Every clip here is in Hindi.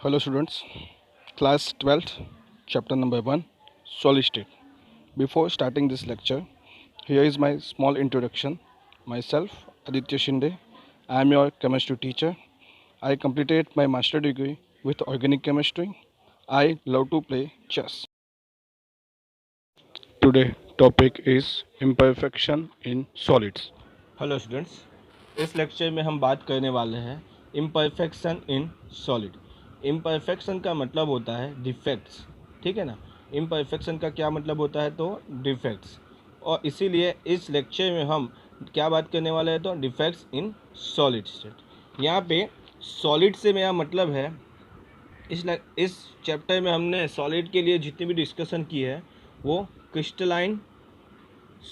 Hello students, class 12th, chapter number 1, solid state. Before starting this lecture, here is my small introduction. Myself, Aditya Shinde. I am your chemistry teacher. I completed my master degree with organic chemistry. I love to play chess. Today topic is imperfection in solids. Hello students, इस लेक्चर में हम बात करने वाले हैं इम्परफेक्शन इन सॉलिड। इम्परफेक्शन का मतलब होता है डिफेक्ट्स, ठीक है ना। इम्परफेक्शन का क्या मतलब होता है? तो डिफेक्ट्स। और इसीलिए इस लेक्चर में हम क्या बात करने वाले हैं? तो डिफेक्ट्स इन सॉलिड स्टेट। यहाँ पे सॉलिड से मेरा मतलब है इस चैप्टर में हमने सॉलिड के लिए जितनी भी डिस्कशन की है वो क्रिस्टलाइन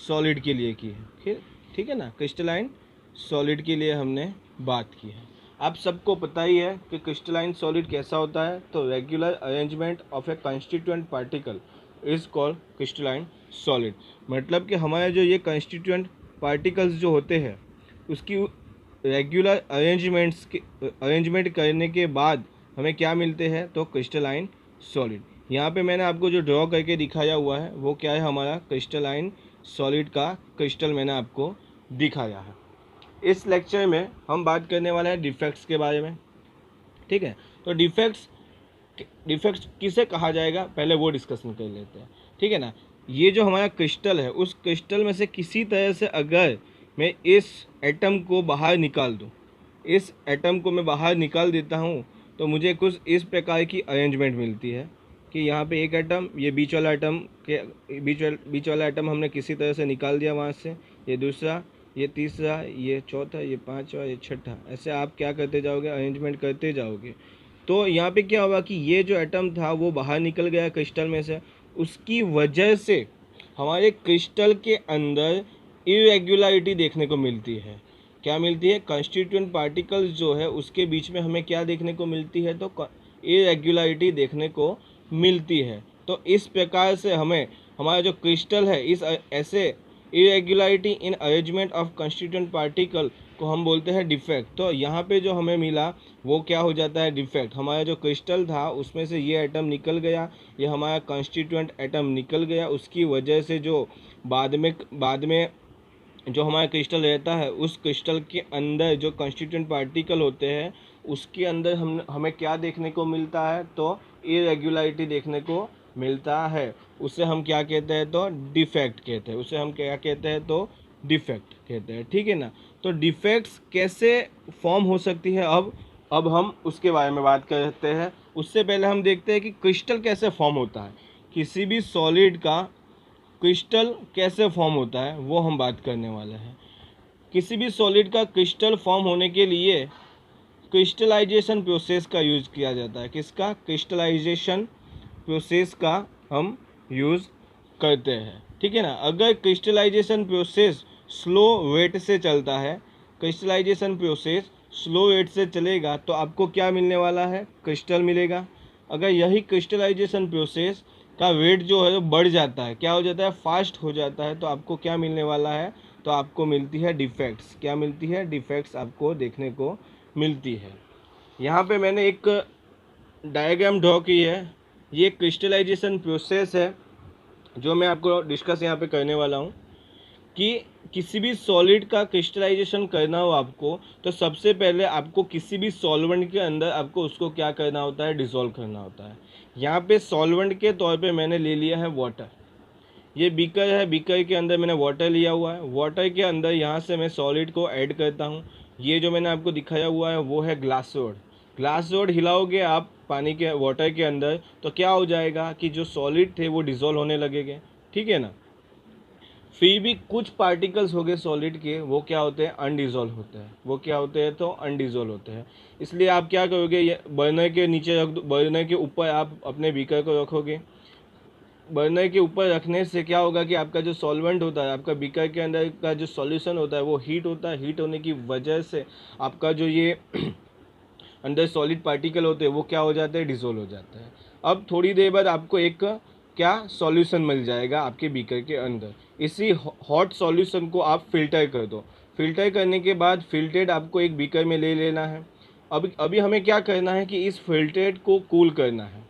सॉलिड के लिए की है। ठीक है ना, क्रिस्टलाइन सॉलिड के लिए हमने बात की है। आप सबको पता ही है कि क्रिस्टलाइन सॉलिड कैसा होता है। तो regular arrangement of A constituent particle is called crystalline solid. मतलब कि हमारे जो ये कंस्टिट्यूएंट पार्टिकल्स जो होते हैं उसकी रेगुलर अरेंजमेंट करने के बाद हमें क्या मिलते हैं? तो क्रिस्टलाइन सॉलिड। यहाँ पे मैंने आपको जो ड्रॉ करके दिखाया हुआ है वो क्या है? हमारा क्रिस्टलाइन सॉलिड का क्रिस्टल मैंने आपको दिखाया है। इस लेक्चर में हम बात करने वाले हैं डिफेक्ट्स के बारे में, ठीक है। तो डिफेक्ट्स किसे कहा जाएगा पहले वो डिस्कशन कर लेते हैं, ठीक है ना। ये जो हमारा क्रिस्टल है उस क्रिस्टल में से किसी तरह से अगर मैं इस एटम को बाहर निकाल दूँ, इस एटम को मैं बाहर निकाल देता हूँ तो मुझे कुछ इस प्रकार की अरेंजमेंट मिलती है कि यहाँ पे एक एटम, ये बीच वाला एटम के बीच वाला एटम हमने किसी तरह से निकाल दिया वहाँ से, ये दूसरा, ये तीसरा, ये चौथा, ये पांचवा, ये छठा, ऐसे आप क्या करते जाओगे? अरेंजमेंट करते जाओगे। तो यहाँ पे क्या होगा कि ये जो एटम था वो बाहर निकल गया क्रिस्टल में से। उसकी वजह से हमारे क्रिस्टल के अंदर इरेगुलरिटी देखने को मिलती है। क्या मिलती है? कंस्टिट्यूएंट पार्टिकल्स जो है उसके बीच में हमें क्या देखने को मिलती है? तो इरेगुलरिटी देखने को मिलती है। तो इस प्रकार से हमें हमारा जो क्रिस्टल है इस ऐसे irregularity in arrangement of constituent particle को हम बोलते हैं डिफेक्ट। तो यहाँ पे जो हमें मिला वो क्या हो जाता है? डिफेक्ट। हमारा जो क्रिस्टल था उसमें से ये एटम निकल गया, ये हमारा कंस्टिट्यूएंट एटम निकल गया, उसकी वजह से जो बाद में जो हमारा क्रिस्टल रहता है उस क्रिस्टल के अंदर जो कंस्टिट्यूएंट पार्टिकल होते हैं उसके अंदर हमें क्या देखने को मिलता है? तो इरेगुलरिटी देखने को मिलता है। उसे हम क्या कहते हैं? तो डिफेक्ट कहते हैं। उसे हम क्या कहते हैं? तो डिफेक्ट कहते हैं, ठीक है ना। तो डिफेक्ट्स कैसे फॉर्म हो सकती है अब हम उसके बारे में बात करते हैं। उससे पहले हम देखते हैं कि क्रिस्टल कैसे फॉर्म होता है। किसी भी सॉलिड का क्रिस्टल कैसे फॉर्म होता है वो हम बात करने वाले हैं। किसी भी सॉलिड का क्रिस्टल फॉर्म होने के लिए क्रिस्टलाइजेशन प्रोसेस का यूज़ किया जाता है। किसका? क्रिस्टलाइजेशन प्रोसेस का हम यूज़ करते हैं, ठीक है ना। अगर क्रिस्टलाइजेशन प्रोसेस स्लो रेट से चलता है, क्रिस्टलाइजेशन प्रोसेस स्लो रेट से चलेगा तो आपको क्या मिलने वाला है? क्रिस्टल मिलेगा। अगर यही क्रिस्टलाइजेशन प्रोसेस का वेट जो है बढ़ जाता है, क्या हो जाता है? फास्ट हो जाता है, तो आपको क्या मिलने वाला है? तो आपको मिलती है डिफेक्ट्स। क्या मिलती है? डिफेक्ट्स आपको देखने को मिलती है। यहाँ पे मैंने एक डायग्राम ड्रॉ की है। ये क्रिस्टलाइजेशन प्रोसेस है जो मैं आपको डिस्कस यहाँ पे करने वाला हूँ कि किसी भी सॉलिड का क्रिस्टलाइजेशन करना हो आपको तो सबसे पहले आपको किसी भी सॉल्वेंट के अंदर आपको उसको क्या करना होता है? डिसॉल्व करना होता है। यहाँ पे सॉल्वेंट के तौर पे मैंने ले लिया है वाटर। ये बीकर है, बीकर के अंदर मैंने वाटर लिया हुआ है। वाटर के अंदर यहाँ से मैं सॉलिड को ऐड करता हूँ। ये जो मैंने आपको दिखाया हुआ है वो है ग्लास रोड। ग्लास रोड हिलाओगे आप पानी के वाटर के अंदर तो क्या हो जाएगा कि जो सॉलिड थे वो डिसॉल्व होने लगेंगे, ठीक है ना। फिर भी कुछ पार्टिकल्स हो गए सॉलिड के, वो क्या होते हैं? अनडिजोल्व होते हैं। वो क्या होते हैं? तो अनडिजोल्व होते हैं। इसलिए आप क्या करोगे? ये बर्नर के नीचे रख दो, बर्नर के ऊपर आप अपने बीकर को रखोगे। बर्नर के ऊपर रखने से क्या होगा कि आपका जो सॉल्वेंट होता है, आपका बीकर के अंदर का जो सॉल्यूशन होता है वो हीट होता है। हीट होने की वजह से आपका जो ये अंदर सॉलिड पार्टिकल होते हैं वो क्या हो जाते हैं? डिसॉल्व हो जाते हैं। अब थोड़ी देर बाद आपको एक क्या सॉल्यूशन मिल जाएगा आपके बीकर के अंदर। इसी हॉट सॉल्यूशन को आप फिल्टर कर दो। फिल्टर करने के बाद फिल्टर्ड आपको एक बीकर में ले लेना है। अभी हमें क्या करना है कि इस फिल्ट्रेट को कूल करना है,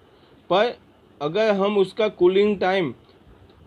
पर अगर हम उसका कूलिंग टाइम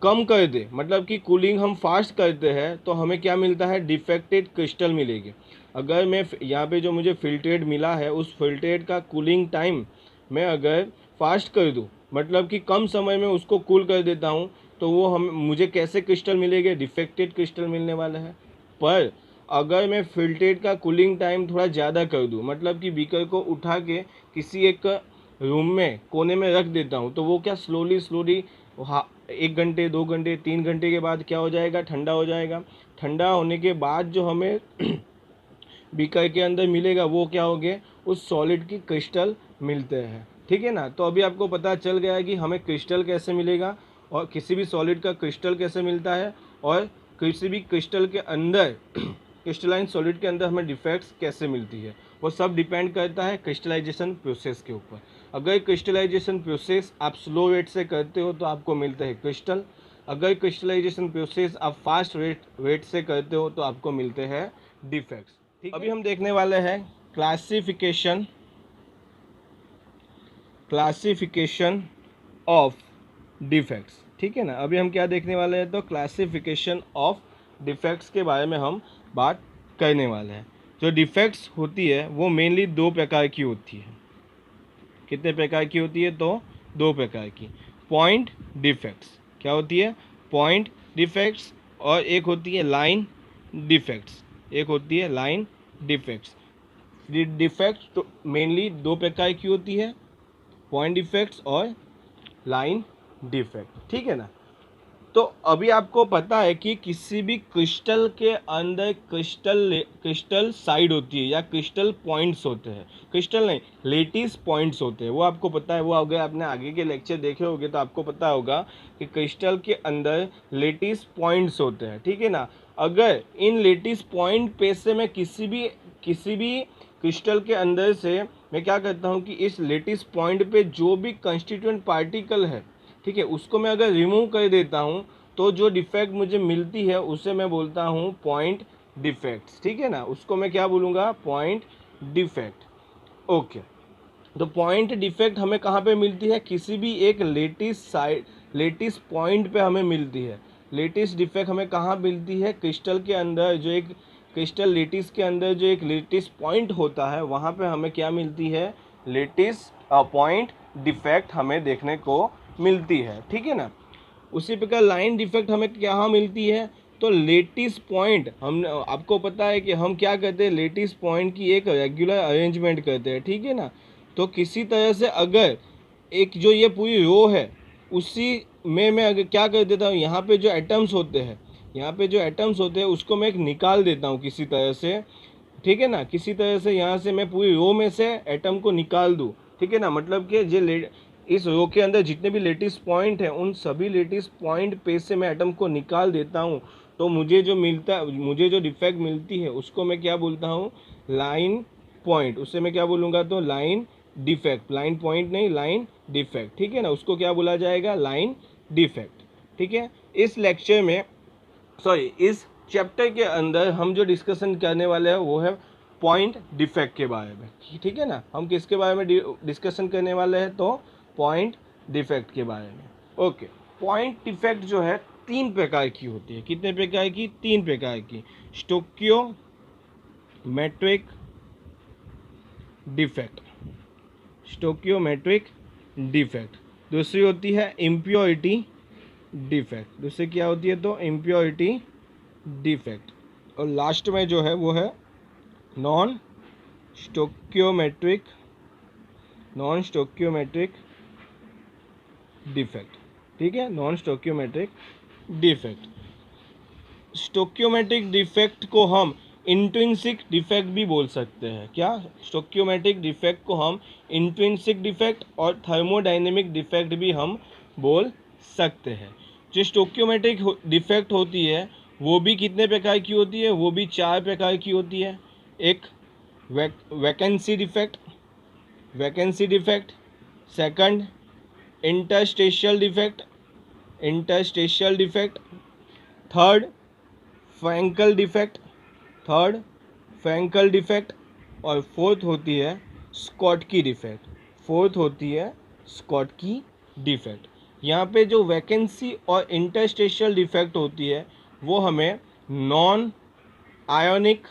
कम कर दे, मतलब कि कूलिंग हम फास्ट करते हैं, तो हमें क्या मिलता है, डिफेक्टेड क्रिस्टल मिलेगी। अगर मैं यहाँ पे जो मुझे फिल्ट्रेट मिला है उस फिल्ट्रेट का कूलिंग टाइम मैं अगर फास्ट कर दूँ, मतलब कि कम समय में उसको कूल कर देता हूँ, तो वो मुझे कैसे क्रिस्टल मिलेंगे, डिफेक्टेड क्रिस्टल मिलने वाला है। पर अगर मैं फिल्ट्रेट का कूलिंग टाइम थोड़ा ज़्यादा कर दूँ, मतलब कि बीकर को उठा के किसी एक रूम में कोने में रख देता हूँ, तो वो क्या स्लोली स्लोली 1 घंटे 2 घंटे 3 घंटे के बाद क्या हो जाएगा, ठंडा हो जाएगा। ठंडा होने के बाद जो हमें बीकर के अंदर मिलेगा वो क्या हो गए, उस सॉलिड की क्रिस्टल मिलते हैं। ठीक है ना। तो अभी आपको पता चल गया है कि हमें क्रिस्टल कैसे मिलेगा और किसी भी सॉलिड का क्रिस्टल कैसे मिलता है, और किसी भी क्रिस्टल के अंदर क्रिस्टलाइन सॉलिड के अंदर हमें डिफेक्ट्स कैसे मिलती है। वो सब डिपेंड करता है क्रिस्टलाइजेशन प्रोसेस के ऊपर। अगर क्रिस्टलाइजेशन प्रोसेस आप स्लो रेट से करते हो तो आपको मिलते हैं क्रिस्टल। अगर क्रिस्टलाइजेशन प्रोसेस आप फास्ट रेट से करते हो तो आपको मिलते हैं डिफेक्ट्स। ठीक है। अभी हम देखने वाले हैं क्लासिफिकेशन ऑफ डिफेक्ट्स। ठीक है ना। अभी हम क्या देखने वाले हैं, तो क्लासिफिकेशन ऑफ डिफेक्ट्स के बारे में हम बात करने वाले हैं। जो डिफेक्ट्स होती है वो मेनली 2 प्रकार की होती है। कितने प्रकार की होती है, तो 2 प्रकार की। पॉइंट डिफेक्ट्स, क्या होती है, पॉइंट डिफेक्ट्स, और एक होती है लाइन डिफेक्ट्स। डिफेक्ट्स तो मेनली 2 प्रकार की होती है, पॉइंट डिफेक्ट्स और लाइन डिफेक्ट। ठीक है ना। तो अभी आपको पता है कि किसी भी क्रिस्टल के अंदर क्रिस्टल साइड होती है या क्रिस्टल पॉइंट्स होते हैं, क्रिस्टल नहीं, लेटिस पॉइंट्स होते हैं। वो आपको पता है, वो अगर आपने आगे के लेक्चर देखे होंगे तो आपको पता होगा कि क्रिस्टल के अंदर लेटिस पॉइंट्स होते हैं। ठीक है ना। अगर इन लेटिस पॉइंट पे से मैं किसी भी क्रिस्टल के अंदर से मैं क्या करता हूँ कि इस लेटिस पॉइंट पे जो भी कंस्टिट्यूएंट पार्टिकल है, ठीक है, उसको मैं अगर रिमूव कर देता हूँ तो जो डिफेक्ट मुझे मिलती है उसे मैं बोलता हूँ पॉइंट डिफेक्ट्स। ठीक है ना। उसको मैं क्या बोलूँगा, पॉइंट डिफेक्ट। ओके। तो पॉइंट डिफेक्ट हमें कहाँ पे मिलती है, किसी भी एक लेटिस पॉइंट पे हमें मिलती है। लेटिस डिफेक्ट हमें कहाँ मिलती है, क्रिस्टल के अंदर जो एक क्रिस्टल लेटिस के अंदर जो एक लेटिस पॉइंट होता है वहाँ पे हमें क्या मिलती है, लेटिस पॉइंट डिफेक्ट हमें देखने को मिलती है। ठीक है ना। उसी प्रकार लाइन डिफेक्ट हमें कहाँ मिलती है, तो लेटिस पॉइंट, हम आपको पता है कि हम क्या करते हैं, लेटिस पॉइंट की एक रेगुलर अरेंजमेंट करते हैं। ठीक है ना। तो किसी तरह से अगर एक जो ये पूरी रो है उसी में मैं अगर क्या कर देता हूँ, यहाँ पे जो एटम्स होते हैं उसको मैं एक निकाल देता हूँ किसी तरह से। ठीक है ना। किसी तरह से यहाँ से मैं पूरी रो में से एटम को निकाल दूँ। ठीक है ना। मतलब कि इस रो के अंदर जितने भी लेटिस पॉइंट हैं उन सभी लेटिस पॉइंट पे से मैं एटम को निकाल देता हूँ, तो मुझे जो डिफेक्ट मिलती है उसको मैं क्या बोलता हूँ, लाइन पॉइंट। उससे मैं क्या बोलूँगा, तो लाइन डिफेक्ट, लाइन पॉइंट नहीं, लाइन डिफेक्ट। ठीक है ना। उसको क्या बोला जाएगा, लाइन डिफेक्ट। ठीक है। इस चैप्टर के अंदर हम जो डिस्कशन करने वाले हैं वो है पॉइंट डिफेक्ट के बारे में। ठीक है ना। हम किसके बारे में डिस्कशन करने वाले हैं, तो पॉइंट डिफेक्ट के बारे में। ओके। पॉइंट डिफेक्ट जो है 3 प्रकार की होती है। कितने प्रकार की, 3 प्रकार की। स्टोकियोमेट्रिक डिफेक्ट, दूसरी होती है इम्प्योरिटी डिफेक्ट। दूसरी क्या होती है, तो इम्प्योरिटी डिफेक्ट। और लास्ट में जो है वो है नॉन स्टोकियोमेट्रिक डिफेक्ट। ठीक है, नॉन स्टोकियोमेट्रिक डिफेक्ट। स्टोकियोमेट्रिक डिफेक्ट को हम इंट्रिंसिक डिफेक्ट भी बोल सकते हैं। क्या, स्टोकियोमेट्रिक डिफेक्ट को हम इंट्रिंसिक डिफेक्ट और थर्मोडायनेमिक डिफेक्ट भी हम बोल सकते हैं। जो स्टोकियोमेट्रिक डिफेक्ट होती है वो भी कितने प्रकार की होती है, वो भी 4 प्रकार की होती है। एक vacancy defect, second interstitial defect, third Frenkel defect, और फोर्थ होती है स्कॉटकी डिफेक्ट, फोर्थ होती है स्कॉटकी डिफेक्ट। यहाँ पे जो वैकेंसी और इंटरस्टेशियल डिफेक्ट होती है वो हमें नॉन आयोनिक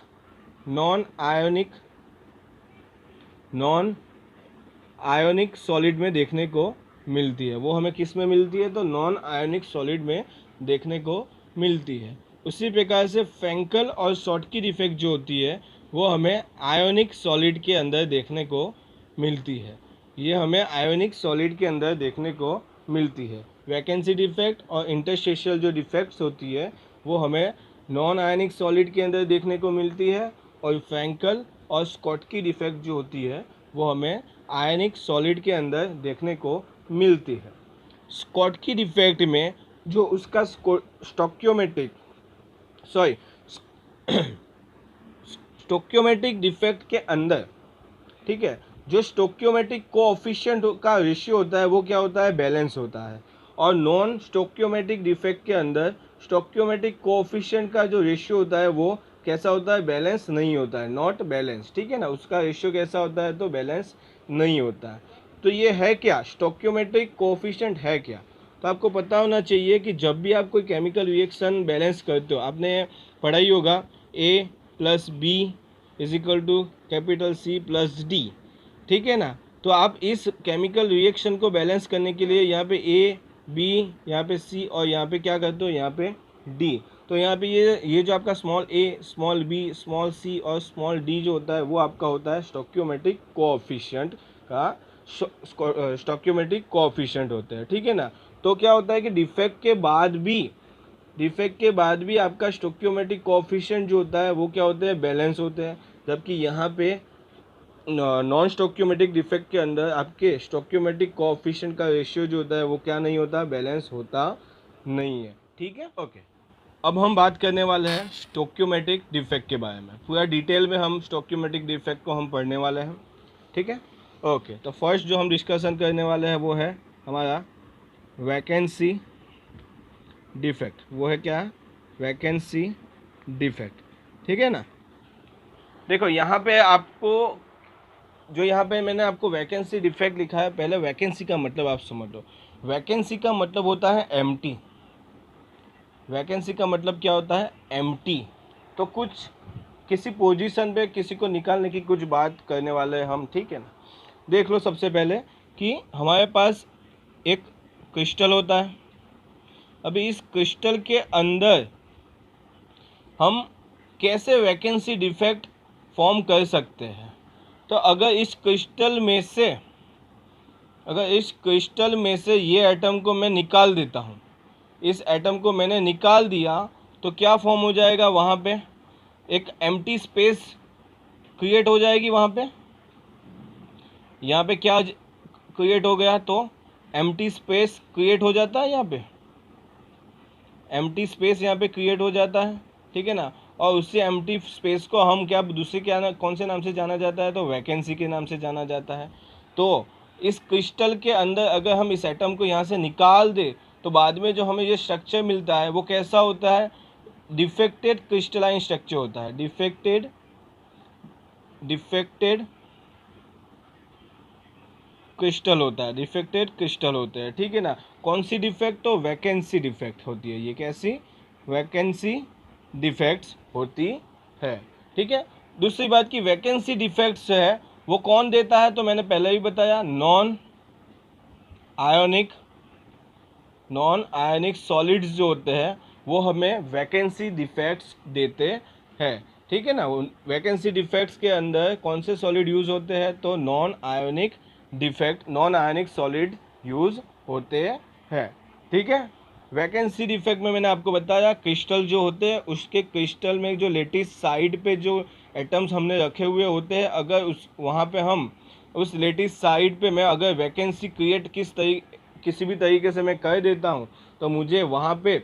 सॉलिड में देखने को मिलती है। वो हमें किस में मिलती है? तो नॉन आयोनिक सॉलिड में देखने को मिलती है। उसी प्रकार से फ्रैंकल और शॉटकी डिफेक्ट जो होती है वो हमें आयोनिक सॉलिड के अंदर देखने को मिलती है। ये हमें आयोनिक सॉलिड के अंदर देखने को मिलती है। वैकेंसी डिफेक्ट और इंटरस्टेशियल जो डिफेक्ट्स होती है वो हमें नॉन आयोनिक सॉलिड के अंदर देखने को मिलती है, और फ्रैंकल और स्कॉटकी डिफेक्ट जो होती है वो हमें आयनिक सॉलिड के अंदर देखने को मिलती है। स्कॉटकी डिफेक्ट में जो उसका स्टोक्योमेट्रिक डिफेक्ट के अंदर, ठीक है, जो स्टोक्योमेट्रिक कोएफिशिएंट का रेशियो होता है वो क्या होता है? बैलेंस होता है। और नॉन स्टोक्योमेट्रिक डिफेक्ट के अंदर स्टोक्योमेट्रिक कोएफिशिएंट का जो रेशियो होता है वो कैसा होता है? बैलेंस नहीं होता है, नॉट बैलेंस, ठीक है ना। उसका रेशियो कैसा होता है? तो बैलेंस नहीं होता है। तो ये है क्या? स्टोक्योमेट्रिक कोएफिशिएंट है क्या? तो आपको पता होना चाहिए कि जब भी आप कोई केमिकल रिएक्शन बैलेंस करते हो, आपने पढ़ा ही होगा A plus B is equal to capital C plus D, ठीक है ना। तो आप इस केमिकल रिएक्शन को बैलेंस करने के लिए यहाँ पे ए बी, यहाँ पे सी और यहाँ पे क्या करते हो? यहाँ पे डी। तो यहाँ पे ये जो आपका स्मॉल ए, स्मॉल बी, स्मॉल सी और स्मॉल डी जो होता है वो आपका होता है स्टोक्योमेट्रिक कोएफिशिएंट का स्टोक्योमेट्रिक कोएफिशिएंट होते हैं, ठीक है ना। तो क्या होता है कि डिफेक्ट के बाद भी आपका स्टोक्योमेट्रिक कोएफिशिएंट जो होता है वो क्या होते हैं? बैलेंस होते हैं। जबकि यहाँ पे नॉन स्टोक्योमेट्रिक डिफेक्ट के अंदर आपके स्टोक्योमेट्रिक कोएफिशिएंट का रेशियो जो होता है वो क्या नहीं होता? बैलेंस होता नहीं है, ठीक है। ओके, अब हम बात करने वाले हैं स्टोक्योमेट्रिक डिफेक्ट के बारे में। पूरा डिटेल में हम स्टोक्योमेट्रिक डिफेक्ट को हम पढ़ने वाले हैं, ठीक है। ओके, तो फर्स्ट जो हम डिस्कशन करने वाले हैं वो है हमारा वैकेंसी डिफेक्ट। वो है क्या? वैकेंसी डिफेक्ट, ठीक है ना। देखो यहाँ पे आपको जो यहाँ पे मैंने आपको वैकेंसी डिफेक्ट लिखा है, पहले वैकेंसी का मतलब आप समझ लो। वैकेंसी का मतलब होता है एम्प्टी। वैकेंसी का मतलब क्या होता है? एम्प्टी। तो कुछ किसी पोजीशन पे किसी को निकालने की कुछ बात करने वाले हैं हम, ठीक है ना। देख लो सबसे पहले कि हमारे पास एक क्रिस्टल होता है। अभी इस क्रिस्टल के अंदर हम कैसे वैकेंसी डिफेक्ट फॉर्म कर सकते हैं? तो अगर इस क्रिस्टल में से ये एटम को मैं निकाल देता हूँ, इस एटम को मैंने निकाल दिया तो क्या फॉर्म हो जाएगा? वहाँ पे एक एम्प्टी स्पेस क्रिएट हो जाएगी। वहाँ पे यहाँ पे क्या क्रिएट हो गया? तो एम्प्टी स्पेस क्रिएट हो जाता है। यहाँ पे एम्प्टी स्पेस यहाँ पे क्रिएट हो जाता है, ठीक है ना। और उससे एम्प्टी स्पेस को हम क्या दूसरे कौन से नाम से जाना जाता है? तो वैकेंसी के नाम से जाना जाता है। तो इस क्रिस्टल के अंदर अगर हम इस एटम को यहाँ से निकाल दे तो बाद में जो हमें ये स्ट्रक्चर मिलता है वो कैसा होता है? डिफेक्टेड क्रिस्टलाइन स्ट्रक्चर होता है। डिफेक्टेड क्रिस्टल होता है, डिफेक्टेड क्रिस्टल होते हैं, ठीक है ना। कौन सी डिफेक्ट? तो वैकेंसी डिफेक्ट होती है। ये कैसी? वैकेंसी डिफेक्ट्स होती है, ठीक है। दूसरी बात की वैकेंसी डिफेक्ट्स है वो कौन देता है? तो मैंने पहले ही बताया, नॉन आयोनिक सॉलिड्स जो होते हैं वो हमें वैकेंसी डिफेक्ट्स देते हैं, ठीक है ना। वैकेंसी डिफेक्ट्स के अंदर कौन से सॉलिड यूज होते हैं? तो नॉन आयोनिक सॉलिड यूज होते हैं, ठीक है। वैकेंसी डिफेक्ट में मैंने आपको बताया क्रिस्टल जो होते हैं उसके क्रिस्टल में जो लेटिस साइड पे जो एटम्स हमने रखे हुए होते हैं, अगर वहाँ पे हम उस लेटिस साइड पे मैं अगर वैकेंसी क्रिएट किसी भी तरीके से मैं कर देता हूँ तो मुझे वहाँ पे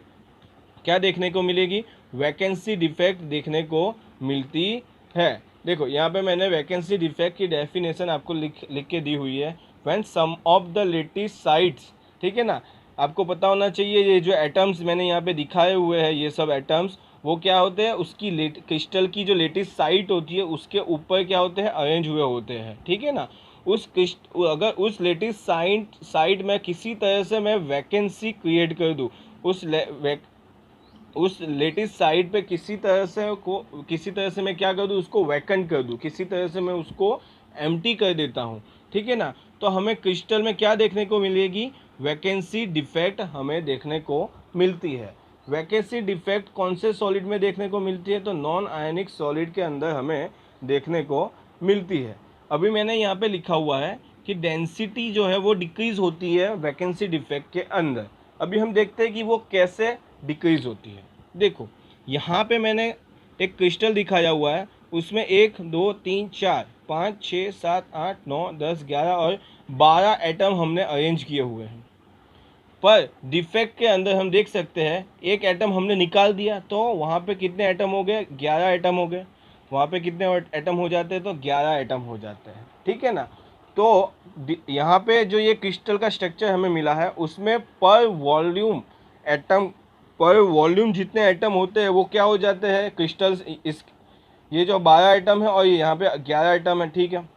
क्या देखने को मिलेगी? वैकेंसी डिफेक्ट देखने को मिलती है। देखो यहाँ पे मैंने वैकेंसी डिफेक्ट की डेफिनेशन आपको लिख के दी हुई है। When some of the lattice sites, ठीक है ना। आपको पता होना चाहिए ये जो एटम्स मैंने यहाँ पे दिखाए हुए हैं ये सब एटम्स वो क्या होते हैं, उसकी क्रिस्टल की जो लेटिस साइट होती है उसके ऊपर क्या होते हैं, अरेंज हुए होते हैं, ठीक है ना। अगर उस लेटिस साइट में किसी तरह से मैं वैकेंसी क्रिएट कर दूँ, उस लेटिस साइट पे किसी तरह से मैं क्या कर दूँ, उसको वैकेंट कर दूँ, किसी तरह से मैं उसको एम्प्टी कर देता हूँ, ठीक है ना। तो हमें क्रिस्टल में क्या देखने को मिलेगी, वैकेंसी डिफेक्ट हमें देखने को मिलती है। वैकेंसी डिफेक्ट कौन से सॉलिड में देखने को मिलती है, तो नॉन आयनिक सॉलिड के अंदर हमें देखने को मिलती है। अभी मैंने यहाँ पे लिखा हुआ है कि डेंसिटी जो है वो डिक्रीज होती है वैकेंसी डिफेक्ट के अंदर। अभी हम देखते हैं कि वो कैसे डिक्रीज होती है। देखो यहाँ पे मैंने एक क्रिस्टल दिखाया हुआ है, उसमें 1 2 3 4 5 6 7 8 9 10 11 और 12 एटम हमने अरेंज किए हुए हैं। पर डिफेक्ट के अंदर हम देख सकते हैं एक एटम हमने निकाल दिया, तो वहाँ पे कितने एटम हो गए, 11 एटम हो गए। वहाँ पे कितने एटम हो जाते हैं, तो 11 एटम हो जाते हैं, ठीक है ना। तो यहाँ पे जो ये क्रिस्टल का स्ट्रक्चर हमें मिला है उसमें पर वॉल्यूम जितने एटम होते हैं वो क्या हो जाते हैं, क्रिस्टल्स इस ये जो 12 एटम है और ये यहाँ पे 11 एटम है, ठीक है।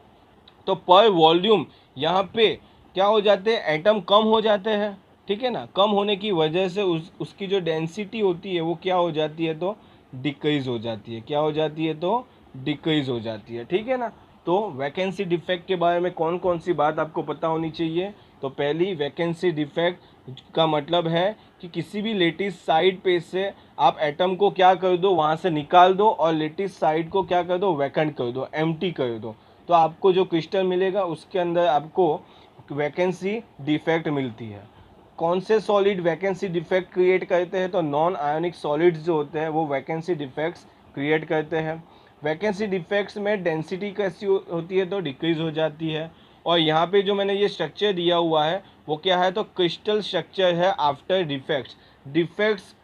तो पर वॉल्यूम यहाँ पे क्या हो जाते हैं, एटम कम हो जाते हैं, ठीक है ना। कम होने की वजह से उसकी जो डेंसिटी होती है वो क्या हो जाती है, तो डिक्रीज हो जाती है। क्या हो जाती है, तो डिक्रीज हो जाती है, ठीक है ना। तो वैकेंसी डिफेक्ट के बारे में कौन कौन सी बात आपको पता होनी चाहिए। तो पहली, वैकेंसी डिफेक्ट का मतलब है कि किसी भी लेटिस साइड पे से आप एटम को क्या कर दो, वहाँ से निकाल दो और लेटिस साइड को क्या कर दो, वैकेंट कर दो, एम्प्टी कर दो। तो आपको जो क्रिस्टल मिलेगा उसके अंदर आपको वैकेंसी डिफेक्ट मिलती है। कौन से सॉलिड वैकेंसी डिफेक्ट क्रिएट करते हैं, तो नॉन आयोनिक सॉलिड्स जो होते हैं वो वैकेंसी डिफेक्ट्स क्रिएट करते हैं। वैकेंसी डिफेक्ट्स में डेंसिटी कैसी होती है, तो डिक्रीज हो जाती है। और यहाँ पे जो मैंने ये स्ट्रक्चर दिया हुआ है वो क्या है, तो क्रिस्टल स्ट्रक्चर है आफ्टर डिफेक्ट्स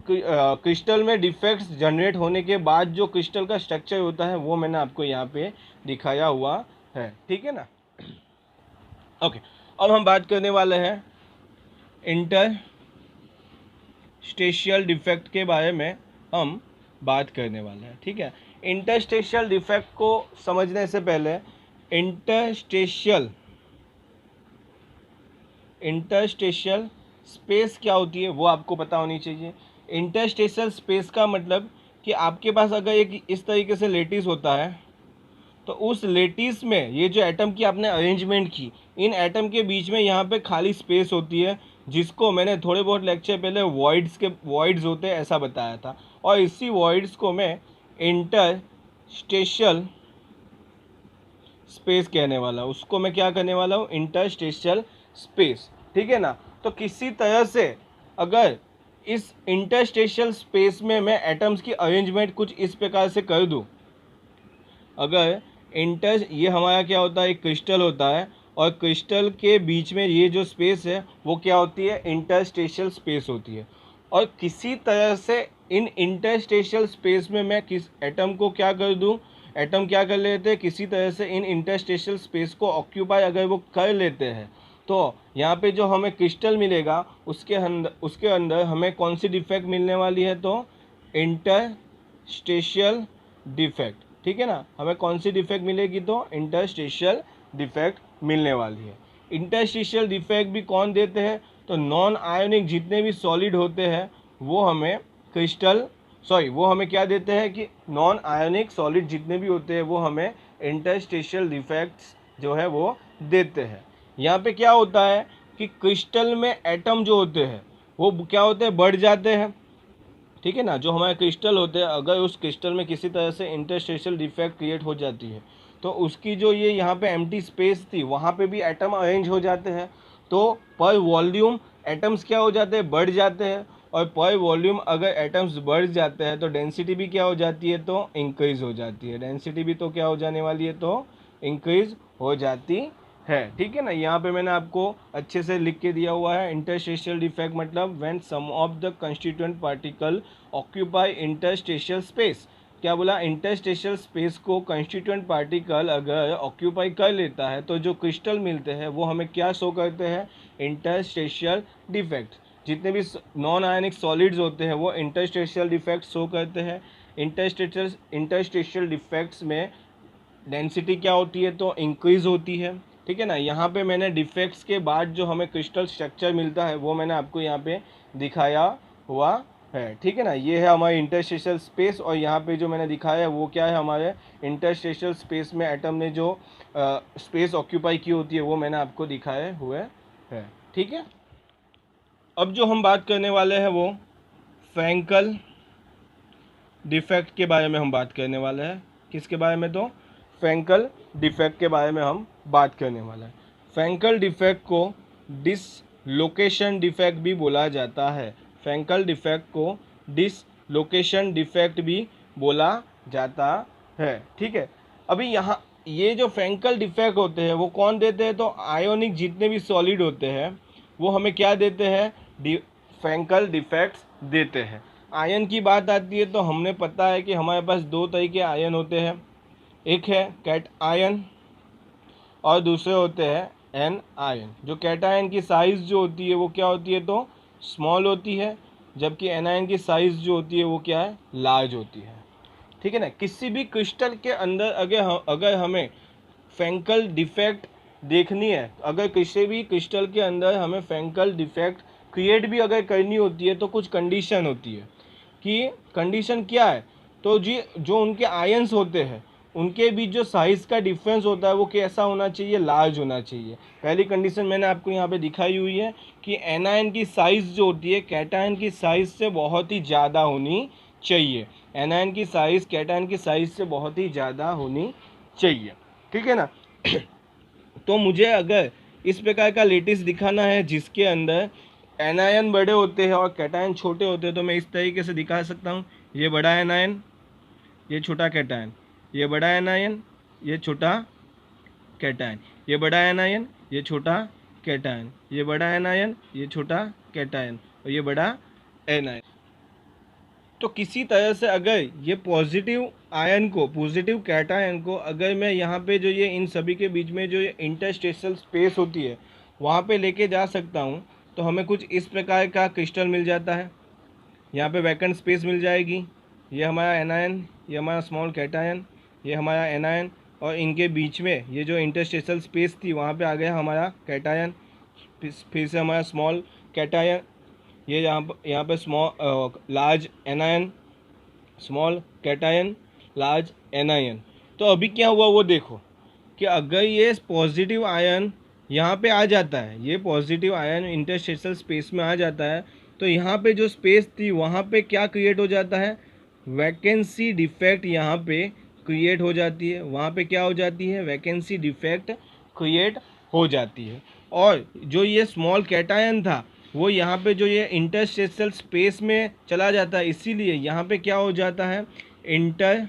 क्रिस्टल में डिफेक्ट्स जनरेट होने के बाद जो क्रिस्टल का स्ट्रक्चर होता है वो मैंने आपको यहाँ पे दिखाया हुआ है, ठीक है ना। ओके, अब हम बात करने वाले हैं इंटरस्टेशियल डिफेक्ट के बारे में हम बात करने वाले हैं, ठीक है। इंटरस्टेशियल डिफेक्ट को समझने से पहले इंटरस्टेशियल स्पेस क्या होती है वो आपको पता होनी चाहिए। इंटरस्टेशियल स्पेस का मतलब कि आपके पास अगर एक इस तरीके से लेटिस होता है, तो उस लेटिस में ये जो एटम की आपने अरेंजमेंट की, इन एटम के बीच में यहाँ पे खाली स्पेस होती है, जिसको मैंने थोड़े बहुत लेक्चर पहले वॉइड्स होते हैं ऐसा बताया था। और इसी वॉइड्स को मैं इंटरस्टेशियल स्पेस कहने वाला हूँ, उसको मैं क्या करने वाला हूँ, इंटरस्टेशियल स्पेस, ठीक है ना। तो किसी तरह से अगर इस इंटरस्टेशियल स्पेस में मैं एटम्स की अरेंजमेंट कुछ इस प्रकार से कर दूँ, अगर ये हमारा क्या होता है, एक क्रिस्टल होता है और क्रिस्टल के बीच में ये जो स्पेस है वो क्या होती है, इंटरस्टेशियल स्पेस होती है। और किसी तरह से इन इंटरस्टेशियल स्पेस में मैं किस एटम को क्या कर दूं, एटम क्या कर लेते हैं, किसी तरह से इन इंटरस्टेशियल स्पेस को ऑक्यूपाई अगर वो कर लेते हैं, तो यहाँ पे जो हमें क्रिस्टल मिलेगा उसके अंदर हमें कौन सी डिफेक्ट मिलने वाली है, तो इंटरस्टेशियल डिफेक्ट, ठीक है ना। हमें कौन सी डिफेक्ट मिलेगी, तो इंटरस्टेशियल डिफेक्ट मिलने वाली है। इंटरस्टेशियल डिफेक्ट भी कौन देते हैं, तो नॉन आयोनिक जितने भी सॉलिड होते हैं वो हमें वो हमें क्या देते हैं कि नॉन आयोनिक सॉलिड जितने भी होते हैं वो हमें इंटरस्टेशियल डिफेक्ट्स जो है वो देते हैं। यहाँ पे क्या होता है कि क्रिस्टल में एटम जो होते हैं वो क्या होते हैं, बढ़ जाते हैं, ठीक है ना। जो हमारे क्रिस्टल होते हैं, अगर उस क्रिस्टल में किसी तरह से इंटरस्टेशियल डिफेक्ट क्रिएट हो जाती है तो उसकी जो ये यहाँ पे एम्प्टी स्पेस थी वहाँ पे भी एटम अरेंज हो जाते हैं। तो पर वॉल्यूम एटम्स क्या हो जाते हैं, बढ़ जाते हैं। और पर वॉल्यूम अगर एटम्स बढ़ जाते हैं तो डेंसिटी भी क्या हो जाती है, तो इंक्रीज हो जाती है। डेंसिटी भी तो क्या हो जाने वाली है, तो इंक्रीज हो जाती है, ठीक है ना। यहाँ पे मैंने आपको अच्छे से लिख के दिया हुआ है। इंटरस्टेशियल डिफेक्ट मतलब when some of the constituent particle occupy interstitial space. क्या बोला, इंटरस्टेशियल स्पेस को कंस्टिट्यूएंट पार्टिकल अगर ऑक्यूपाई कर लेता है तो जो क्रिस्टल मिलते हैं वो हमें क्या शो करते हैं, इंटरस्टेशियल डिफेक्ट। जितने भी नॉन आयनिक सॉलिड्स होते हैं वो इंटरस्टेशियल डिफेक्ट्स शो करते हैं। इंटरस्टेशियल डिफेक्ट्स में डेंसिटी क्या होती है तो इंक्रीज होती है, ठीक है ना। यहाँ पे मैंने डिफेक्ट्स के बाद जो हमें क्रिस्टल स्ट्रक्चर मिलता है वो मैंने आपको यहाँ पे दिखाया हुआ है, ठीक है ना। ये है हमारी इंटरस्टेशियल स्पेस, और यहाँ पे जो मैंने दिखाया है वो क्या है, हमारे इंटरस्टेशियल स्पेस में एटम ने जो स्पेस ऑक्यूपाई की होती है वो मैंने आपको दिखाए हुए है, ठीक है। अब जो हम बात करने वाले हैं वो फ्रैंकल डिफेक्ट के बारे में हम बात करने वाले हैं। किसके बारे में, तो फ्रैंकल डिफेक्ट के बारे में हम बात करने वाले हैं। फ्रैंकल डिफेक्ट को डिसलोकेशन डिफेक्ट भी बोला जाता है। फ्रैंकल डिफेक्ट को डिसलोकेशन डिफेक्ट भी बोला जाता है, ठीक है। अभी यहाँ ये जो फ्रैंकल डिफेक्ट होते हैं वो कौन देते हैं, तो आयोनिक जितने भी सॉलिड होते हैं वो हमें क्या देते हैं, फ्रैंकल डिफेक्ट्स देते हैं। आयन की बात आती है तो हमने पता है कि हमारे पास दो तरह के आयन होते हैं, एक है कैट आयन और दूसरे होते हैं एन आयन। जो कैट आयन की साइज़ जो होती है वो क्या होती है, तो स्मॉल होती है, जबकि एन आयन की साइज़ जो होती है वो क्या है, लार्ज होती है, ठीक है ना। किसी भी क्रिस्टल के अंदर अगर हमें फ्रैंकल डिफेक्ट देखनी है, अगर किसी भी क्रिस्टल के अंदर हमें फ्रैंकल डिफेक्ट क्रिएट भी अगर करनी होती है तो कुछ कंडीशन होती है। कि कंडीशन क्या है, तो जी जो उनके आयंस होते हैं उनके बीच जो साइज़ का डिफरेंस होता है वो कैसा होना चाहिए, लार्ज होना चाहिए। पहली कंडीशन मैंने आपको यहाँ पे दिखाई हुई है कि एन आयन की साइज़ जो होती है कैटायन की साइज़ से बहुत ही ज़्यादा होनी चाहिए। एन आयन की साइज़ कैटायन की साइज़ से बहुत ही ज़्यादा होनी चाहिए, ठीक है ना। तो मुझे अगर इस प्रकार का लेटिस दिखाना है जिसके अंदर एनायन बड़े होते हैं और कैटायन छोटे होते हैं, तो मैं इस तरीके से दिखा सकता हूँ। ये बड़ा एनायन, ये छोटा कैटायन, ये बड़ा एनायन, ये छोटा कैटायन, ये बड़ा एनायन, ये छोटा कैटायन, ये बड़ा एनायन, ये छोटा कैटायन, और ये बड़ा एनायन। तो किसी तरह से अगर ये पॉजिटिव आयन को, पॉजिटिव कैटायन को अगर मैं यहाँ पे जो ये इन सभी के बीच में जो ये इंटरस्टेशियल स्पेस होती है वहाँ पे लेके जा सकता हूँ, तो हमें कुछ इस प्रकार का क्रिस्टल मिल जाता है। यहाँ पे वैकेंट स्पेस मिल जाएगी। ये हमारा एनायन, ये हमारा स्मॉल कैटायन, ये हमारा एनायन, और इनके बीच में ये जो इंटरस्टेशियल स्पेस थी वहाँ पे आ गया हमारा कैटायन, फिर से हमारा स्मॉल कैटायन, ये यहाँ पे small large anion, small cation, large anion. तो अभी क्या हुआ वो देखो कि अगर ये पॉजिटिव आयन यहाँ पे आ जाता है, ये पॉजिटिव आयन इंटरस्टेशियल स्पेस में आ जाता है, तो यहाँ पे जो स्पेस थी वहाँ पे क्या क्रिएट हो जाता है, वैकेंसी डिफेक्ट यहाँ पे क्रिएट हो जाती है। वहाँ पे क्या हो जाती है, वैकेंसी डिफेक्ट क्रिएट हो जाती है। और जो ये स्मॉल कैटायन था वो यहाँ पे जो ये इंटरस्टेशियल स्पेस में चला जाता है, इसीलिए यहाँ पे क्या हो जाता है, इंटरस्टेशियल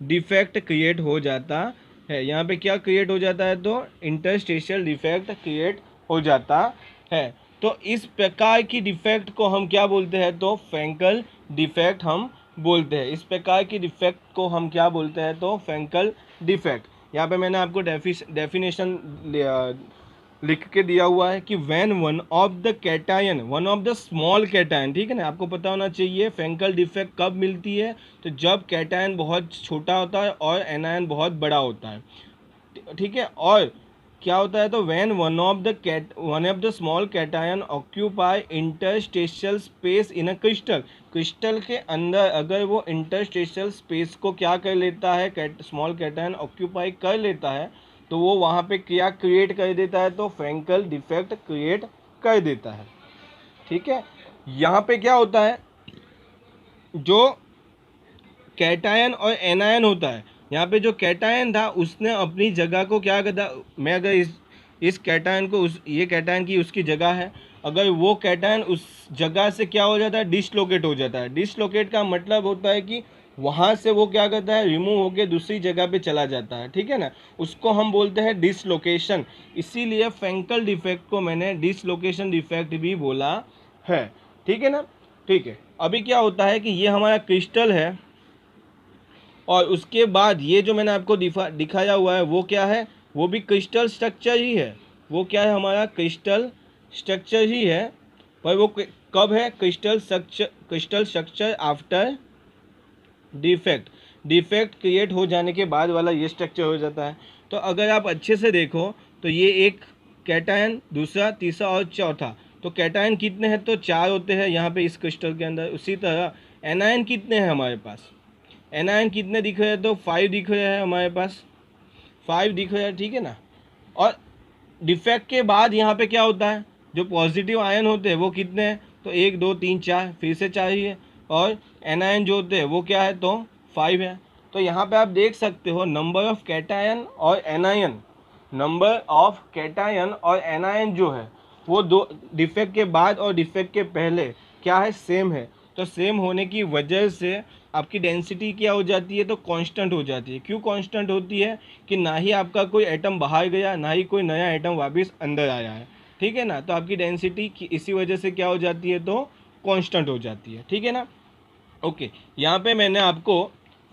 डिफेक्ट क्रिएट हो जाता है। यहाँ पे क्या क्रिएट हो जाता है, तो इंटरस्टेशियल डिफेक्ट क्रिएट हो जाता है। तो इस प्रकार की डिफेक्ट को हम क्या बोलते हैं, तो फ्रैंकल डिफेक्ट हम बोलते हैं। इस प्रकार की डिफेक्ट को हम क्या बोलते हैं, तो फ्रैंकल डिफेक्ट। यहाँ पे मैंने आपको डेफिनेशन लिख के दिया हुआ है कि when one of the cation, one of the small cation, ठीक है ना। आपको पता होना चाहिए फ्रैंकल डिफेक्ट कब मिलती है, तो जब कैटायन बहुत छोटा होता है और एनायन बहुत बड़ा होता है, ठीक है। और क्या होता है, तो when one of the small cation occupy interstitial space in a crystal, crystal के अंदर अगर वो इंटरस्टेशियल स्पेस को क्या कर लेता है, स्मॉल कैटायन ऑक्यूपाई कर लेता है, तो वो वहाँ पे क्या क्रिएट कर देता है, तो फ्रैंकल डिफेक्ट क्रिएट कर देता है, ठीक है। यहाँ पे क्या होता है, जो कैटायन और एनायन होता है, यहाँ पे जो कैटायन था उसने अपनी जगह को क्या करता, मैं अगर इस कैटायन को ये कैटायन की उसकी जगह है, अगर वो कैटायन उस जगह से क्या हो जाता है, डिसलोकेट हो जाता है। डिसलोकेट का मतलब होता है कि वहाँ से वो क्या करता है, रिमूव होकर दूसरी जगह पे चला जाता है, ठीक है ना। उसको हम बोलते हैं डिसलोकेशन। इसीलिए फ्रैंकल डिफेक्ट को मैंने डिसलोकेशन डिफेक्ट भी बोला है, ठीक है ना। ठीक है, अभी क्या होता है कि ये हमारा क्रिस्टल है और उसके बाद ये जो मैंने आपको दिखाया हुआ है वो क्या है, वो भी क्रिस्टल स्ट्रक्चर ही है। वो क्या है, हमारा क्रिस्टल स्ट्रक्चर ही है, पर वो कब है, crystal structure after defect create हो जाने के बाद वाला ये स्ट्रक्चर हो जाता है। तो अगर आप अच्छे से देखो तो ये एक कैटायन, दूसरा, तीसरा और चौथा। तो कैटायन कितने हैं, तो 4 होते हैं यहाँ पे इस क्रिस्टल के अंदर। उसी तरह एनायन कितने हैं हमारे पास, एनायन कितने दिख रहे हैं, तो 5 दिख रहे हैं हमारे पास, 5 दिख रहे हैं, ठीक है ना। और डिफेक्ट के बाद यहाँ पे क्या होता है, जो पॉजिटिव आयन होते हैं वो कितने हैं, तो 1 2 3 4, फिर से 4 ही है। और एनायन जो होते हैं वो क्या है, तो 5 है। तो यहाँ पे आप देख सकते हो नंबर ऑफ कैटायन और एनायन, नंबर ऑफ कैटायन और एनायन जो है वो दो डिफेक्ट के बाद और डिफेक्ट के पहले क्या है, सेम है। तो सेम होने की वजह से आपकी डेंसिटी क्या हो जाती है, तो कांस्टेंट हो जाती है। क्यों कांस्टेंट होती है, कि ना ही आपका कोई एटम बाहर गया, ना ही कोई नया एटम वापस अंदर आया है, ठीक है ना। तो आपकी डेंसिटी इसी वजह से क्या हो जाती है, तो कांस्टेंट हो जाती है, ठीक है ना। ओके, यहाँ पे मैंने आपको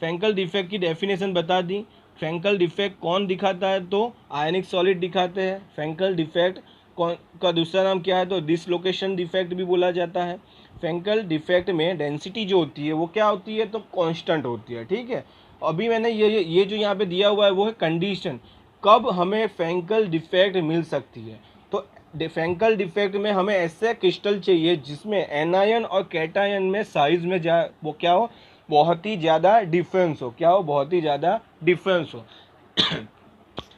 फ्रैंकल डिफेक्ट की डेफिनेशन बता दी। फ्रैंकल डिफेक्ट कौन दिखाता है, तो आयनिक सॉलिड दिखाते हैं। फ्रैंकल डिफेक्ट कौन का दूसरा नाम क्या है, तो डिसलोकेशन डिफेक्ट भी बोला जाता है। फ्रैंकल डिफेक्ट में डेंसिटी जो होती है वो क्या होती है, तो कांस्टेंट होती है, ठीक है। अभी मैंने ये जो यहाँ पे दिया हुआ है वो है कंडीशन, कब हमें फ्रैंकल डिफेक्ट मिल सकती है। तो फ्रैंकल डिफेक्ट में हमें ऐसे क्रिस्टल चाहिए जिसमें एनायन और कैटायन में साइज में वो क्या हो, बहुत ही ज़्यादा डिफरेंस हो, क्या हो, बहुत ही ज़्यादा डिफरेंस हो।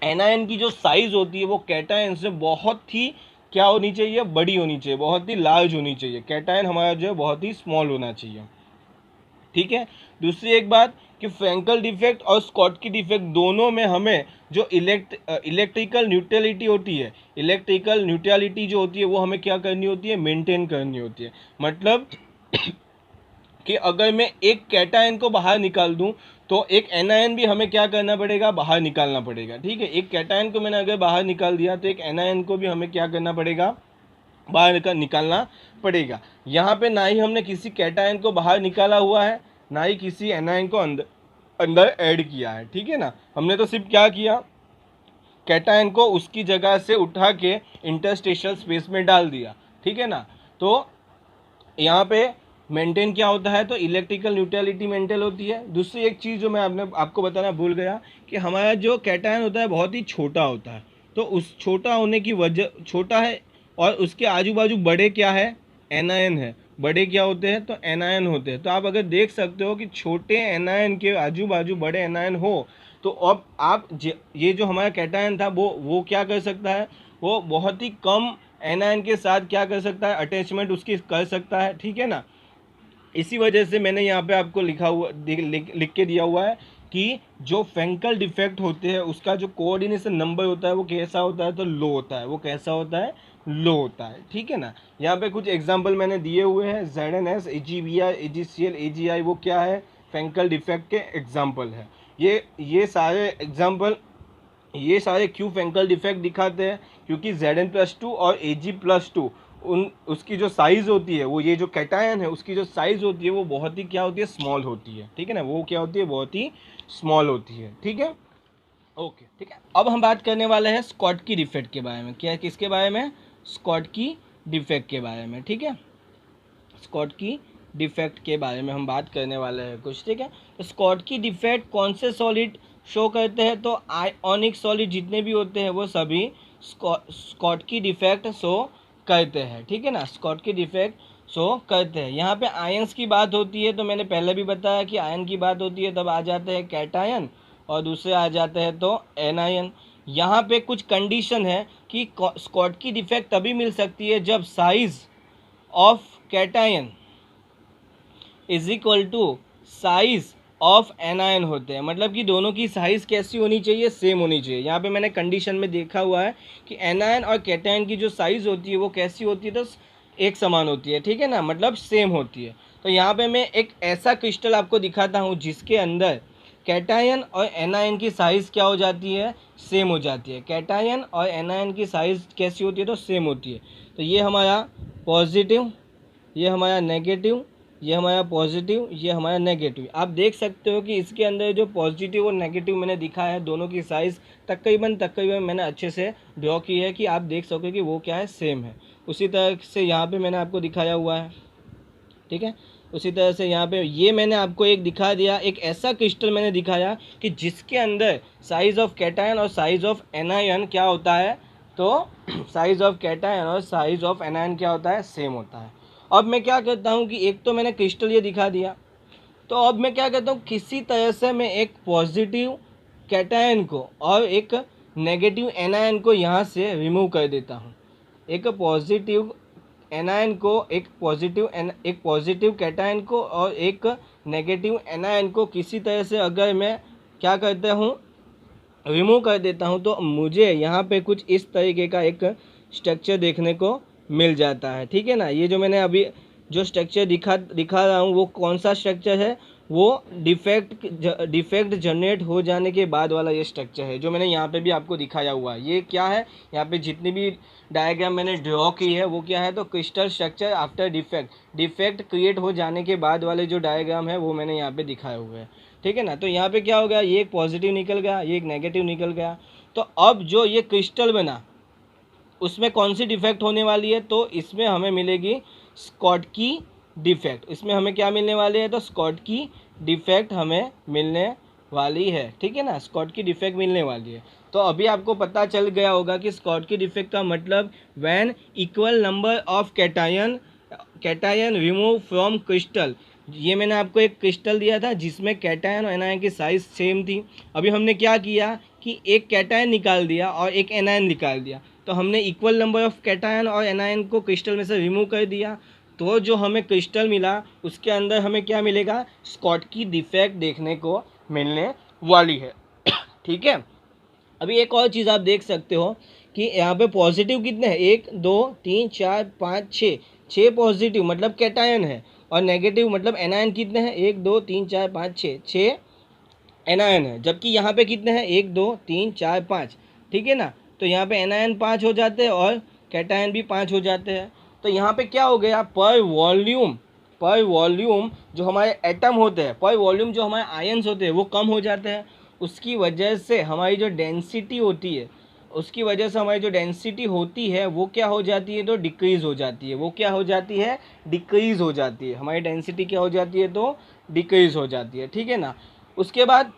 एनायन की जो साइज होती है वो कैटायन से बहुत ही क्या होनी चाहिए, बड़ी होनी चाहिए, बहुत ही लार्ज होनी चाहिए। कैटायन हमारा जो है बहुत ही स्मॉल होना चाहिए, ठीक है। दूसरी एक बात कि फ्रैंकल डिफेक्ट और स्कॉटकी डिफेक्ट दोनों में हमें जो इलेक्ट्रिकल न्यूट्रलिटी होती है, इलेक्ट्रिकल न्यूट्रलिटी जो होती है वो हमें क्या करनी होती है, मेंटेन करनी होती है। मतलब कि अगर मैं एक कैटायन को बाहर निकाल दूं तो एक एनायन भी हमें क्या करना पड़ेगा, बाहर निकालना पड़ेगा, ठीक है। एक कैटायन को मैंने अगर बाहर निकाल दिया तो एक एनायन को भी हमें क्या करना पड़ेगा, बाहर निकालना पड़ेगा। यहाँ पे ना ही हमने किसी कैटायन को बाहर निकाला हुआ है, ना ही किसी एनायन को अंदर ऐड किया है, ठीक है ना। हमने तो सिर्फ क्या किया, कैटायन को उसकी जगह से उठा के इंटरस्टेशियल स्पेस में डाल दिया, ठीक है ना। तो यहाँ पे मेंटेन क्या होता है, तो इलेक्ट्रिकल न्यूट्रलिटी मेंटेन होती है। दूसरी एक चीज़ जो मैं आपको बताना भूल गया कि हमारा जो कैटायन होता है बहुत ही छोटा होता है। तो उस छोटा होने की वजह, छोटा है और उसके आजू बाजू बड़े क्या है, एनायन है। बड़े क्या होते हैं, तो एनायन होते हैं। तो आप अगर देख सकते हो कि छोटे एनायन के आजू बाजू बड़े एनायन हो तो अब आप ये जो हमारा कैटायन था वो क्या कर सकता है, वो बहुत ही कम एनायन के साथ क्या कर सकता है, अटैचमेंट उसकी कर सकता है, ठीक है ना। इसी वजह से मैंने यहाँ पे आपको लिखा हुआ लिख के दिया हुआ है कि जो फ्रैंकल डिफेक्ट होते हैं उसका जो कोऑर्डिनेशन नंबर होता है वो कैसा होता है, तो लो होता है। वो कैसा होता है, लो होता है, ठीक है ना। यहाँ पे कुछ एग्जांपल मैंने दिए हुए हैं, ZnS, AgBr, AgCl, AgI, वो क्या है, फ्रैंकल डिफेक्ट के एग्जाम्पल है। ये सारे एग्जाम्पल, ये सारे क्यों फ्रैंकल डिफेक्ट दिखाते हैं, क्योंकि Zn+2 और Ag+2 उसकी जो साइज़ होती है, वो ये जो कैटायन है उसकी जो साइज़ होती है वो बहुत ही क्या होती है, स्मॉल होती है, ठीक है ना। वो क्या होती है, बहुत ही स्मॉल होती है, ठीक है। ओके, ठीक है। अब हम बात करने वाले हैं स्कॉटकी डिफेक्ट के बारे में। क्या, किसके बारे में, स्कॉटकी डिफेक्ट के बारे में, ठीक है। स्कॉटकी डिफेक्ट के बारे में हम बात करने वाले हैं कुछ, ठीक है। तो स्कॉटकी डिफेक्ट कौन से सॉलिड शो करते हैं, तो आयोनिक सॉलिड जितने भी होते हैं वो सभी स्कॉटकी डिफेक्ट शो करते हैं, ठीक है ना। स्कॉटकी डिफेक्ट शो करते हैं। यहाँ पे आयंस की बात होती है तो मैंने पहले भी बताया कि आयन की बात होती है तब आ जाते हैं कैटायन और दूसरे आ जाते हैं तो एनायन। यहाँ पे कुछ कंडीशन है कि स्कॉटकी डिफेक्ट तभी मिल सकती है जब size of cation is equal to size of anion होते हैं। मतलब कि दोनों की साइज़ कैसी होनी चाहिए, सेम होनी चाहिए। यहाँ पे मैंने कंडीशन में देखा हुआ है कि एनायन और कैटायन की जो साइज़ होती है वो कैसी होती है, तो एक समान होती है, ठीक है ना, मतलब सेम होती है। तो यहाँ पे मैं एक ऐसा क्रिस्टल आपको दिखाता हूँ जिसके अंदर कैटायन और एनायन की साइज़ क्या हो जाती है, सेम हो जाती है। कैटायन और एनायन की साइज़ कैसी होती है, तो सेम होती है। तो ये हमारा पॉजिटिव, ये हमारा नेगेटिव, ये हमारा पॉजिटिव, ये हमारा नेगेटिव। आप देख सकते हो कि इसके अंदर जो पॉजिटिव और नेगेटिव मैंने दिखाया है दोनों की साइज़ तकरीबन मैंने अच्छे से ड्रॉ की है कि आप देख सको कि वो क्या है, सेम है। उसी तरह से यहाँ पे मैंने आपको दिखाया हुआ है, ठीक है। उसी तरह से यहाँ पे ये मैंने आपको एक दिखा दिया, एक ऐसा क्रिस्टल मैंने दिखाया कि जिसके अंदर साइज ऑफ कैटायन और साइज ऑफ एनायन क्या होता है, तो साइज ऑफ कैटायन और साइज ऑफ एनायन क्या होता है, सेम होता है। अब मैं क्या करता हूँ कि एक तो मैंने क्रिस्टल ये दिखा दिया, तो अब मैं क्या करता हूँ, किसी तरह से मैं एक पॉजिटिव कैटायन को और एक नेगेटिव एनायन को यहाँ से रिमूव कर देता हूँ। एक पॉजिटिव एनायन को, एक पॉजिटिव कैटायन को और एक नेगेटिव एनायन को किसी तरह से अगर मैं क्या करता हूँ, रिमूव कर देता हूँ, तो मुझे यहाँ पे कुछ इस तरीके का एक स्ट्रक्चर देखने को मिल जाता है, ठीक है ना। ये जो मैंने अभी जो स्ट्रक्चर दिखा रहा हूँ वो कौन सा स्ट्रक्चर है, वो डिफेक्ट जनरेट हो जाने के बाद वाला ये स्ट्रक्चर है जो मैंने यहाँ पे भी आपको दिखाया हुआ है। ये क्या है, यहाँ पे जितनी भी डायग्राम मैंने ड्रॉ की है वो क्या है, तो crystal structure after defect create हो जाने के बाद वाले जो डायग्राम है वो मैंने यहाँ पे दिखाए हुए हैं, ठीक है ना। तो यहाँ पे क्या हो गया, ये एक पॉजिटिव निकल गया, ये एक नेगेटिव निकल गया। तो अब जो ये क्रिस्टल बना उसमें कौन सी डिफेक्ट होने वाली है, तो इसमें हमें मिलेगी स्कॉटकी डिफेक्ट। इसमें हमें क्या मिलने वाले है, तो स्कॉटकी डिफेक्ट हमें मिलने वाली है, ठीक है ना। स्कॉटकी डिफेक्ट मिलने वाली है। तो अभी आपको पता चल गया होगा कि स्कॉटकी डिफेक्ट का मतलब when equal number of cation remove from crystal. ये मैंने आपको एक क्रिस्टल दिया था जिसमें कैटायन और एनायन की साइज सेम थी। अभी हमने क्या किया कि एक कैटायन निकाल दिया और एक एनायन निकाल दिया, तो हमने इक्वल नंबर ऑफ कैटायन और एनायन को क्रिस्टल में से रिमूव कर दिया। तो जो हमें क्रिस्टल मिला उसके अंदर हमें क्या मिलेगा, स्कॉटकी डिफेक्ट देखने को मिलने वाली है, ठीक है। अभी एक और चीज़ आप देख सकते हो कि यहाँ पे पॉजिटिव कितने हैं, 1 2 3 4 5 6 पॉजिटिव मतलब कैटायन है, और नेगेटिव मतलब एनायन कितने हैं, 1 2 3 4 5 6 एनायन है। जबकि यहाँ पे कितने हैं, 1 2 3 4 5, ठीक है ना। तो यहाँ पे एनायन 5 हो जाते हैं और कैटायन भी 5 हो जाते हैं। तो यहाँ पे क्या हो गया, पर वॉल्यूम जो हमारे एटम होते हैं, पर वॉल्यूम जो हमारे आयन्स होते हैं वो कम हो जाते हैं। उसकी वजह से हमारी जो डेंसिटी होती है, वो क्या हो जाती है, तो डिक्रीज़ हो जाती है। वो क्या हो जाती है, डिक्रीज़ हो जाती है। हमारी डेंसिटी क्या हो जाती है, तो डिक्रीज़ हो जाती है, ठीक है ना। उसके बाद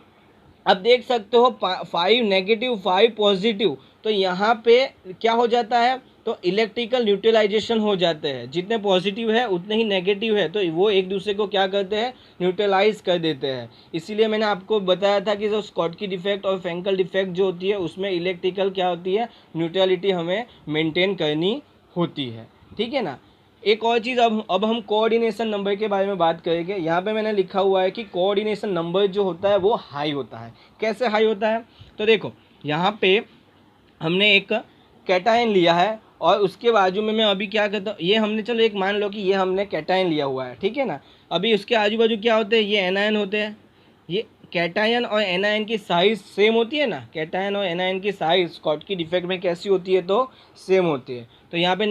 अब देख सकते हो 5 नेगेटिव 5 पॉजिटिव, तो यहाँ पे क्या हो जाता है, तो इलेक्ट्रिकल न्यूट्रलाइजेशन हो जाते हैं। जितने पॉजिटिव है उतने ही नेगेटिव है, तो वो एक दूसरे को क्या करते हैं, न्यूट्रलाइज कर देते हैं। इसीलिए मैंने आपको बताया था कि जो स्कॉटकी डिफेक्ट और फ्रैंकल डिफेक्ट जो होती है उसमें इलेक्ट्रिकल क्या होती है, न्यूट्रलिटी हमें मेंटेन करनी होती है, ठीक है ना। एक और चीज़, अब हम कोऑर्डिनेशन नंबर के बारे में बात करेंगे। यहाँ पे मैंने लिखा हुआ है कि कोऑर्डिनेशन नंबर जो होता है वो हाई होता है। कैसे हाई होता है, तो देखो यहाँ पे हमने एक कैटायन लिया है और उसके बाजू में मैं अभी क्या करता हूँ, ये हमने, चलो एक मान लो कि ये हमने कैटायन लिया हुआ है, ठीक है ना। अभी उसके आजू बाजू क्या होते हैं, ये एनायन होते हैं। ये कैटायन और एनायन की साइज़ सेम होती है ना, कैटायन और एनायन की साइज़ स्कॉटकी डिफेक्ट में कैसी होती है, तो सेम होती है। तो यहाँ पे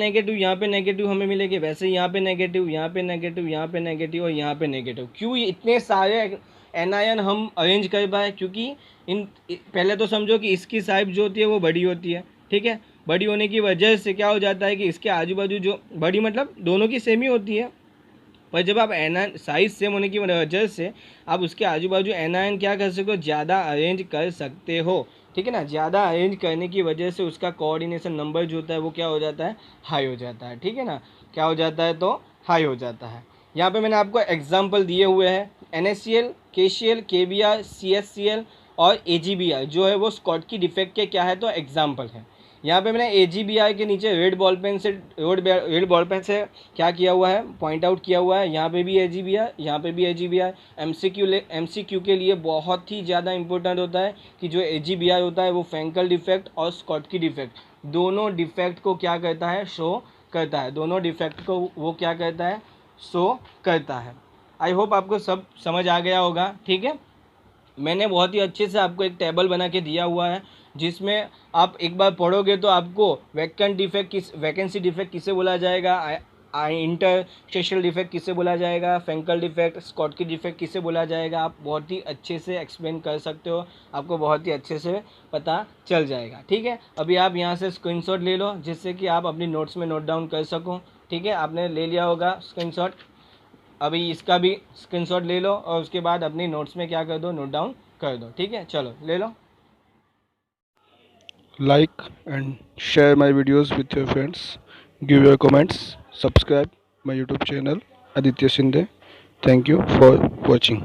नेगेटिव हमें मिलेंगे, वैसे यहाँ पे नेगेटिव, यहाँ पे नेगेटिव, यहाँ पे नेगेटिव और यहाँ पे नेगेटिव। क्यों इतने सारे एनायन हम अरेंज कर पाए, क्योंकि पहले तो समझो कि इसकी साइज जो होती है वो बड़ी होती है, ठीक है। बड़ी होने की वजह से क्या हो जाता है कि इसके आजू बाजू जो बड़ी मतलब दोनों की सेम ही होती है, पर जब आप एनायन साइज सेम होने की वजह से आप उसके आजू बाजू एनायन क्या कर सकते हो, ज़्यादा अरेंज कर सकते हो, ठीक है ना। ज़्यादा अरेंज करने की वजह से उसका कोऑर्डिनेशन नंबर जो होता है वो क्या हो जाता है, हाई हो जाता है, ठीक है ना। क्या हो जाता है, तो हाई हो जाता है। यहाँ पे मैंने आपको एग्जांपल दिए हुए हैं, NaCl, KCl, KBr, CHCl और AgBr जो है वो स्कॉटकी डिफेक्ट के क्या है, तो एग्जाम्पल है। यहाँ पे मैंने AgBr के नीचे रेड बॉल पेन से क्या किया हुआ है, पॉइंट आउट किया हुआ है। यहाँ पे भी AgBr, यहाँ पे भी AgBr। MCQ के लिए बहुत ही ज़्यादा इंपॉर्टेंट होता है कि जो AgBr होता है वो फ्रैंकल डिफेक्ट और स्कॉटकी डिफेक्ट दोनों डिफेक्ट को क्या करता है, शो करता है। दोनों डिफेक्ट को वो क्या करता है, शो करता है। आई होप आपको सब समझ आ गया होगा, ठीक है। मैंने बहुत ही अच्छे से आपको एक टेबल बना के दिया हुआ है जिसमें आप एक बार पढ़ोगे तो आपको वैकेंसी डिफेक्ट किसे बोला जाएगा, इंटरस्टेशियल डिफेक्ट किसे बोला जाएगा, फ्रैंकल डिफेक्ट, स्कॉटकी डिफेक्ट किसे बोला जाएगा, आप बहुत ही अच्छे से एक्सप्लेन कर सकते हो, आपको बहुत ही अच्छे से पता चल जाएगा। ठीक है, अभी आप यहाँ से स्क्रीनशॉट ले लो जिससे कि आप अपनी नोट्स में नोट डाउन कर सको। ठीक है, आपने ले लिया होगा स्क्रीनशॉट, अभी इसका भी स्क्रीनशॉट ले लो और उसके बाद अपनी नोट्स में क्या कर दो, नोट डाउन कर दो। ठीक है, चलो ले लो। Like and share my videos with your friends. Give your comments. Subscribe my YouTube channel Aditya Shinde. Thank you for watching.